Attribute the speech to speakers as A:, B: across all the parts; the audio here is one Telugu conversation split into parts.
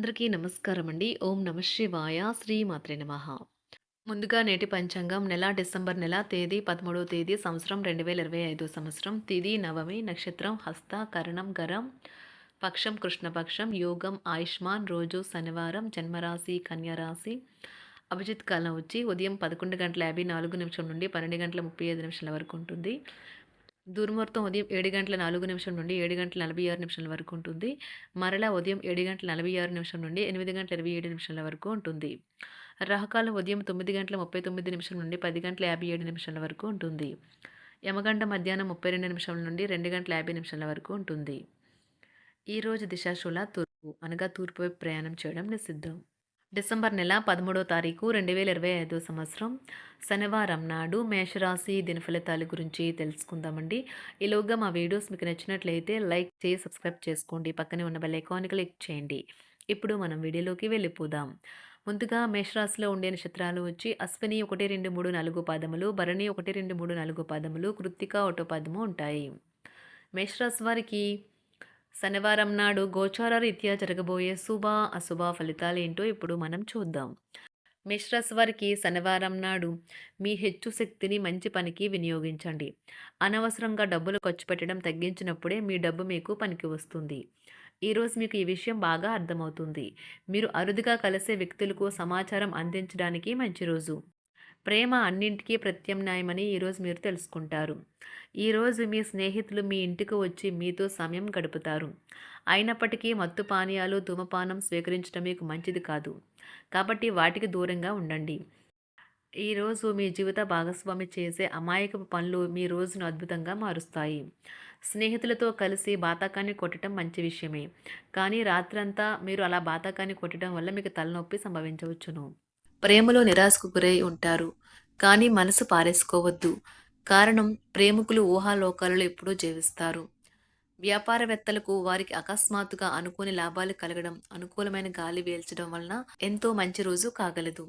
A: అందరికీ నమస్కారం అండి. ఓం నమ శివాయ. శ్రీమాత్రే నమః. ముందుగా నేటి పంచాంగం నెల డిసెంబర్ నెల తేదీ 13వ తేదీ సంవత్సరం 2025 సంవత్సరం తిథి నవమి నక్షత్రం హస్త కరణం గరం పక్షం కృష్ణపక్షం యోగం ఆయుష్మాన్ రోజు శనివారం జన్మరాశి కన్యరాశి అభిజిత్ కాలం వచ్చి ఉదయం 11:54 నుండి 12:35 వరకు ఉంటుంది. దుర్ముహూర్తం ఉదయం 7:04 నుండి 7:46 వరకు ఉంటుంది. మరలా ఉదయం 7:46 నుండి 8:27 వరకు ఉంటుంది. రాహుకాలం ఉదయం 9:39 నుండి 10:57 వరకు ఉంటుంది. యమగంట మధ్యాహ్నం 32 నుండి 2:50 వరకు ఉంటుంది. ఈరోజు దిశాశూల తూర్పు అనగా తూర్పు వైపు ప్రయాణం చేయడం నిషిద్ధం. డిసెంబర్ నెల 13వ తారీఖు 2025 సంవత్సరం శనివారం నాడు మేషరాశి దినఫలితాల గురించి తెలుసుకుందామండి. ఈలోగా మా వీడియోస్ మీకు నచ్చినట్లయితే లైక్ చేసి సబ్స్క్రైబ్ చేసుకోండి. పక్కనే ఉన్న బెల్ ఐకాన్ క్లిక్ చేయండి. ఇప్పుడు మనం వీడియోలోకి వెళ్ళిపోదాం. ముందుగా మేషరాశిలో ఉండే నక్షత్రాలు వచ్చి అశ్విని 1, 2, 3, 4 పాదములు, భరణి 1, 2, 3, 4 పాదములు, కృత్తిక 1 పాదము ఉంటాయి. మేషరాశి వారికి శనివారం నాడు గోచార రీత్యా జరగబోయే శుభ అశుభ ఫలితాలు ఏంటో ఇప్పుడు మనం చూద్దాం. మేషరాశి వారికి శనివారం నాడు మీ హెచ్చు శక్తిని మంచి పనికి వినియోగించండి. అనవసరంగా డబ్బులు ఖర్చు పెట్టడం తగ్గించినప్పుడే మీ డబ్బు మీకు పనికి వస్తుంది. ఈరోజు మీకు ఈ విషయం బాగా అర్థమవుతుంది. మీరు అరుదుగా కలిసే వ్యక్తులకు సమాచారం అందించడానికి మంచి రోజు. ప్రేమ అన్నింటికీ ప్రత్యామ్నాయమని ఈరోజు మీరు తెలుసుకుంటారు. ఈరోజు మీ స్నేహితులు మీ ఇంటికి వచ్చి మీతో సమయం గడుపుతారు. అయినప్పటికీ మత్తు పానీయాలు ధూమపానం స్వీకరించడం మీకు మంచిది కాదు. కాబట్టి వాటికి దూరంగా ఉండండి. ఈరోజు మీ జీవిత భాగస్వామి చేసే అమాయకపు పనులు మీ రోజును అద్భుతంగా మారుస్తాయి. స్నేహితులతో కలిసి బాతాకాన్ని కొట్టడం మంచి విషయమే. కానీ రాత్రంతా మీరు అలా బాతాకాన్ని కొట్టడం వల్ల మీకు తలనొప్పి సంభవించవచ్చును. ప్రేమలో నిరాశకు గురై ఉంటారు. కానీ మనసు పారేసుకోవద్దు. కారణం ప్రేమికులు ఊహాలోకాలలో ఎప్పుడూ జీవిస్తారు. వ్యాపారవేత్తలకు వారికి అకస్మాత్తుగా అనుకోని లాభాలు కలగడం, అనుకూలమైన గాలి వీల్చడం వలన ఎంతో మంచి రోజు కాగలదు.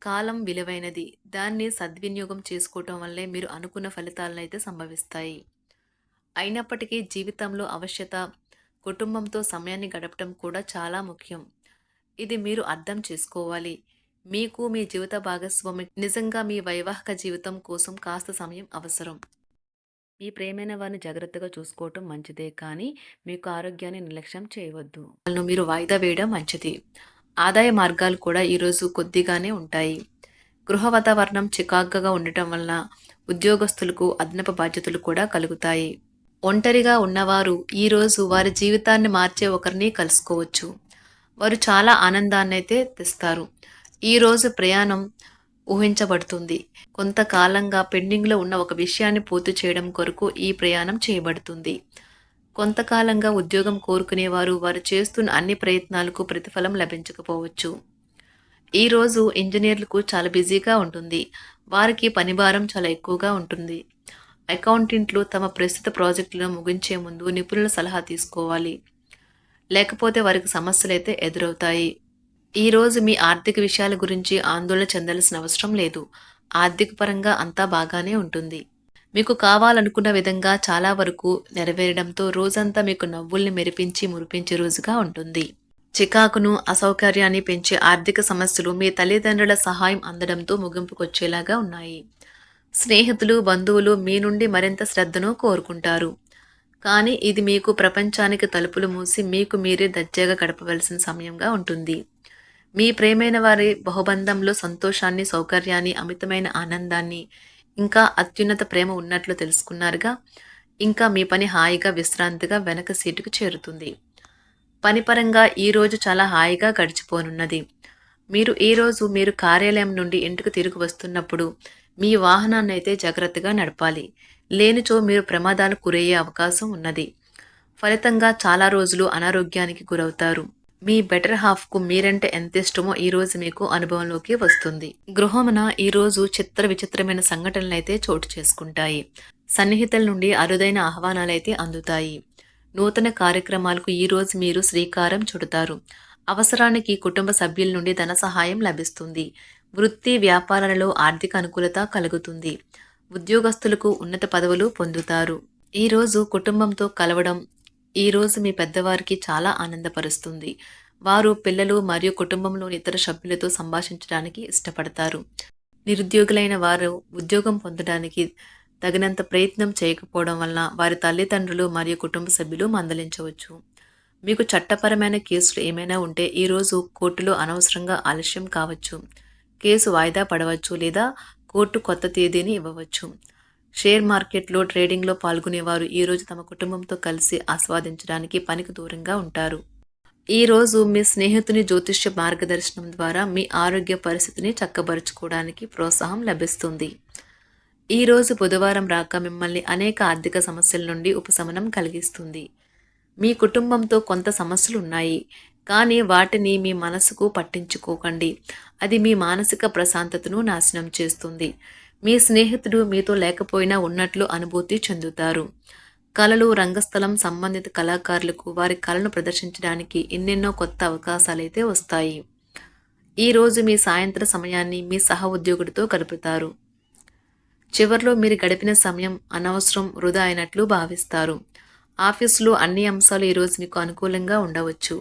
A: కాలం విలువైనది. దాన్ని సద్వినియోగం చేసుకోవటం వల్లే మీరు అనుకున్న ఫలితాలనైతే సంభవిస్తాయి. అయినప్పటికీ జీవితంలో అవశ్యత, కుటుంబంతో సమయాన్ని గడపడం కూడా చాలా ముఖ్యం. ఇది మీరు అర్థం చేసుకోవాలి. మీకు మీ జీవిత భాగస్వామి నిజంగా మీ వైవాహిక జీవితం కోసం కాస్త సమయం అవసరం. మీ ప్రేమైన వారిని జాగ్రత్తగా చూసుకోవటం మంచిదే, కానీ మీకు ఆరోగ్యాన్ని నిర్లక్ష్యం చేయవద్దు. వాళ్ళను మీరు వాయిదా వేయడం మంచిది. ఆదాయ మార్గాలు కూడా ఈరోజు కొద్దిగానే ఉంటాయి. గృహ వాతావరణం చికాకుగా ఉండటం వల్ల ఉద్యోగస్తులకు అదనపు బాధ్యతలు కూడా కలుగుతాయి. ఒంటరిగా ఉన్నవారు ఈరోజు వారి జీవితాన్ని మార్చే ఒకరిని కలుసుకోవచ్చు. వారు చాలా ఆనందాన్ని అయితే తెస్తారు. ఈరోజు ప్రయాణం ఊహించబడుతుంది. కొంతకాలంగా పెండింగ్లో ఉన్న ఒక విషయాన్ని పూర్తి చేయడం కొరకు ఈ ప్రయాణం చేయబడుతుంది. కొంతకాలంగా ఉద్యోగం కోరుకునేవారు వారు చేస్తున్న అన్ని ప్రయత్నాలకు ప్రతిఫలం లభించకపోవచ్చు. ఈరోజు ఇంజనీర్లకు చాలా బిజీగా ఉంటుంది. వారికి పనిభారం చాలా ఎక్కువగా ఉంటుంది. అకౌంటెంట్లు తమ ప్రస్తుత ప్రాజెక్టులను ముగించే ముందు నిపుణుల సలహా తీసుకోవాలి. లేకపోతే వారికి సమస్యలు అయితే ఎదురవుతాయి. ఈరోజు మీ ఆర్థిక విషయాల గురించి ఆందోళన చెందాల్సిన అవసరం లేదు. ఆర్థిక పరంగా అంతా బాగానే ఉంటుంది. మీకు కావాలనుకున్న విధంగా చాలా వరకు నెరవేరడంతో రోజంతా మీకు నవ్వుల్ని మెరిపించి మురిపించే రోజుగా ఉంటుంది. చికాకును అసౌకర్యాన్ని పెంచే ఆర్థిక సమస్యలు మీ తల్లిదండ్రుల సహాయం అందడంతో ముగింపుకొచ్చేలాగా ఉన్నాయి. స్నేహితులు బంధువులు మీ నుండి మరింత శ్రద్ధను కోరుకుంటారు. కానీ ఇది మీకు ప్రపంచానికి తలుపులు మూసి మీకు మీరే దర్జాగా గడపవలసిన సమయంగా ఉంటుంది. మీ ప్రేమైన వారి బహుబంధంలో సంతోషాన్ని, సౌకర్యాన్ని, అమితమైన ఆనందాన్ని, ఇంకా అత్యున్నత ప్రేమ ఉన్నట్లు తెలుసుకున్నారుగా. ఇంకా మీ పని హాయిగా విశ్రాంతిగా వెనక సీటుకు చేరుతుంది. పనిపరంగా ఈరోజు చాలా హాయిగా గడిచిపోనున్నది. మీరు కార్యాలయం నుండి ఇంటికి తిరిగి వస్తున్నప్పుడు మీ వాహనాన్ని అయితే జాగ్రత్తగా నడపాలి. లేనిచో మీరు ప్రమాదాలు గురయ్యే అవకాశం ఉన్నది. ఫలితంగా చాలా రోజులు అనారోగ్యానికి గురవుతారు. మీ బెటర్ హాఫ్కు మీరంటే ఎంత ఇష్టమో ఈరోజు మీకు అనుభవంలోకి వస్తుంది. గృహమున ఈరోజు చిత్ర విచిత్రమైన సంఘటనలు అయితే చోటు చేసుకుంటాయి. సన్నిహితుల నుండి అరుదైన ఆహ్వానాలైతే అందుతాయి. నూతన కార్యక్రమాలకు ఈరోజు మీరు శ్రీకారం చుడతారు. అవసరానికి కుటుంబ సభ్యుల నుండి ధన సహాయం లభిస్తుంది. వృత్తి వ్యాపారాలలో ఆర్థిక అనుకూలత కలుగుతుంది. ఉద్యోగస్తులకు ఉన్నత పదవులు పొందుతారు. ఈరోజు కుటుంబంతో కలవడం ఈరోజు మీ పెద్దవారికి చాలా ఆనందపరుస్తుంది. వారు పిల్లలు మరియు కుటుంబంలోని ఇతర సభ్యులతో సంభాషించడానికి ఇష్టపడతారు. నిరుద్యోగులైన వారు ఉద్యోగం పొందడానికి తగినంత ప్రయత్నం చేయకపోవడం వలన వారి తల్లిదండ్రులు మరియు కుటుంబ సభ్యులు మందలించవచ్చు. మీకు చట్టపరమైన కేసులు ఏమైనా ఉంటే ఈరోజు కోర్టులో అనవసరంగా ఆలస్యం కావచ్చు. కేసు వాయిదా పడవచ్చు లేదా కోర్టు కొత్త తేదీని ఇవ్వవచ్చు. షేర్ మార్కెట్లో ట్రేడింగ్లో పాల్గొనేవారు ఈరోజు తమ కుటుంబంతో కలిసి ఆస్వాదించడానికి పనికి దూరంగా ఉంటారు. ఈరోజు మీ స్నేహితుని జ్యోతిష్య మార్గదర్శనం ద్వారా మీ ఆరోగ్య పరిస్థితిని చక్కబరుచుకోవడానికి ప్రోత్సాహం లభిస్తుంది. ఈరోజు బుధవారం రాక మిమ్మల్ని అనేక ఆర్థిక సమస్యల నుండి ఉపశమనం కలిగిస్తుంది. మీ కుటుంబంతో కొంత సమస్యలు ఉన్నాయి, కానీ వాటిని మీ మనసుకు పట్టించుకోకండి. అది మీ మానసిక ప్రశాంతతను నాశనం చేస్తుంది. మీ స్నేహితుడు మీతో లేకపోయినా ఉన్నట్లు అనుభూతి చెందుతారు. కళలు, రంగస్థలం సంబంధిత కళాకారులకు వారి కళను ప్రదర్శించడానికి ఎన్నెన్నో కొత్త అవకాశాలైతే వస్తాయి. ఈరోజు మీ సాయంత్ర సమయాన్ని మీ సహ ఉద్యోగుడితో గడుపుతారు. చివర్లో మీరు గడిపిన సమయం అనవసరం, వృధా అయినట్లు భావిస్తారు. ఆఫీసులో అన్ని అంశాలు ఈరోజు మీకు అనుకూలంగా ఉండవచ్చు.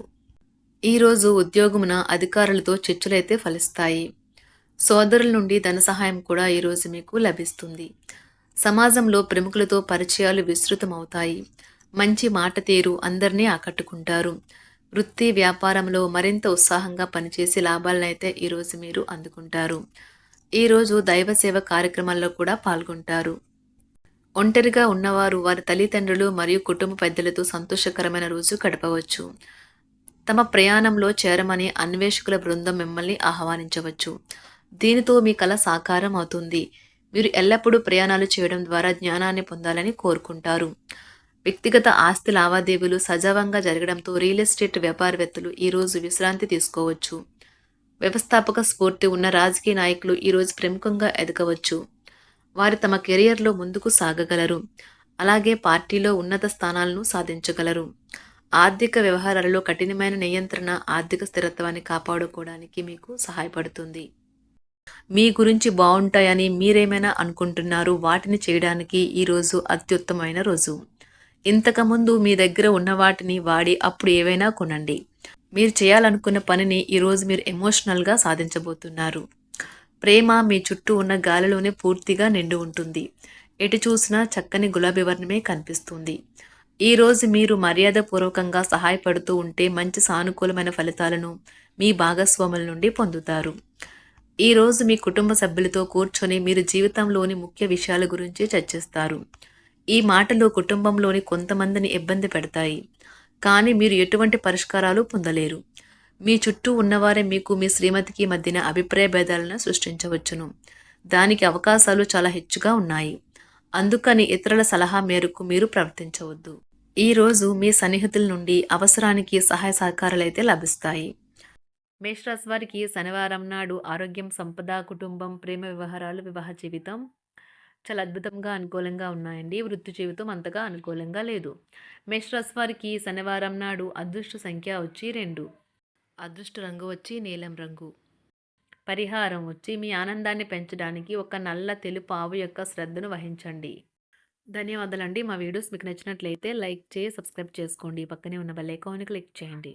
A: ఈరోజు ఉద్యోగమున అధికారులతో చర్చలైతే ఫలిస్తాయి. సోదరుల నుండి ధన సహాయం కూడా ఈరోజు మీకు లభిస్తుంది. సమాజంలో ప్రముఖులతో పరిచయాలు విస్తృతమవుతాయి. మంచి మాట తీరు అందరినీ ఆకట్టుకుంటారు. వృత్తి వ్యాపారంలో మరింత ఉత్సాహంగా పనిచేసి లాభాలనైతే ఈరోజు మీరు అందుకుంటారు. ఈరోజు దైవ సేవ కార్యక్రమాల్లో కూడా పాల్గొంటారు. ఒంటరిగా ఉన్నవారు వారి తల్లిదండ్రులు మరియు కుటుంబ పెద్దలతో సంతోషకరమైన రోజు గడపవచ్చు. తమ ప్రయాణంలో చేరమని అన్వేషకుల బృందం మిమ్మల్ని ఆహ్వానించవచ్చు. దీనితో మీ కల సాకారం అవుతుంది. మీరు ఎల్లప్పుడూ ప్రయాణాలు చేయడం ద్వారా జ్ఞానాన్ని పొందాలని కోరుకుంటారు. వ్యక్తిగత ఆస్తి లావాదేవీలు సజావంగా జరగడంతో రియల్ ఎస్టేట్ వ్యాపారవేత్తలు ఈరోజు విశ్రాంతి తీసుకోవచ్చు. వ్యవస్థాపక స్ఫూర్తి ఉన్న రాజకీయ నాయకులు ఈరోజు ప్రముఖంగా ఎదగవచ్చు. వారు తమ కెరియర్లో ముందుకు సాగగలరు. అలాగే పార్టీలో ఉన్నత స్థానాలను సాధించగలరు. ఆర్థిక వ్యవహారాలలో కఠినమైన నియంత్రణ ఆర్థిక స్థిరత్వాన్ని కాపాడుకోవడానికి మీకు సహాయపడుతుంది. మీ గురించి బాగుంటాయని మీరేమైనా అనుకుంటున్నారు, వాటిని చేయడానికి ఈరోజు అత్యుత్తమైన రోజు. ఇంతకుముందు మీ దగ్గర ఉన్న వాటిని వాడి అప్పుడు ఏవైనా కొనండి. మీరు చేయాలనుకున్న పనిని ఈరోజు మీరు ఎమోషనల్గా సాధించబోతున్నారు. ప్రేమ మీ చుట్టూ ఉన్న గాలిలోనే పూర్తిగా నిండి ఉంటుంది. ఎటు చూసినా చక్కని గులాబీ వర్ణమే కనిపిస్తుంది. ఈరోజు మీరు మర్యాదపూర్వకంగా సహాయపడుతూ ఉంటే మంచి సానుకూలమైన ఫలితాలను మీ భాగస్వాముల నుండి పొందుతారు. ఈరోజు మీ కుటుంబ సభ్యులతో కూర్చొని మీరు జీవితంలోని ముఖ్య విషయాల గురించి చర్చిస్తారు. ఈ మాటలు కుటుంబంలోని కొంతమందిని ఇబ్బంది పెడతాయి, కానీ మీరు ఎటువంటి పరిష్కారాలు పొందలేరు. మీ చుట్టూ ఉన్నవారే మీకు మీ శ్రీమతికి మధ్యన అభిప్రాయ భేదాలను సృష్టించవచ్చును. దానికి అవకాశాలు చాలా హెచ్చుగా ఉన్నాయి. అందుకని ఇతరుల సలహా మేరకు మీరు ప్రవర్తించవద్దు. ఈరోజు మీ సన్నిహితుల నుండి అవసరానికి సహాయ సహకారాలైతే లభిస్తాయి. మేషరాశి వారికి శనివారం నాడు ఆరోగ్యం, సంపద, కుటుంబం, ప్రేమ వ్యవహారాలు, వివాహ జీవితం చాలా అద్భుతంగా అనుకూలంగా ఉన్నాయండి. వృత్తి జీవితం అంతగా అనుకూలంగా లేదు. మేషరాశి వారికి శనివారం నాడు అదృష్ట సంఖ్య వచ్చి 2, అదృష్ట రంగు వచ్చి నీలం రంగు. పరిహారం వచ్చి మీ ఆనందాన్ని పెంచడానికి ఒక నల్ల తెలుపు ఆవు యొక్క శ్రద్ధను వహించండి. ధన్యవాదాలండి. మా వీడియోస్ మీకు నచ్చినట్లయితే లైక్ చేసి సబ్స్క్రైబ్ చేసుకోండి. పక్కనే ఉన్న బెల్ ఐకాన్ని క్లిక్ చేయండి.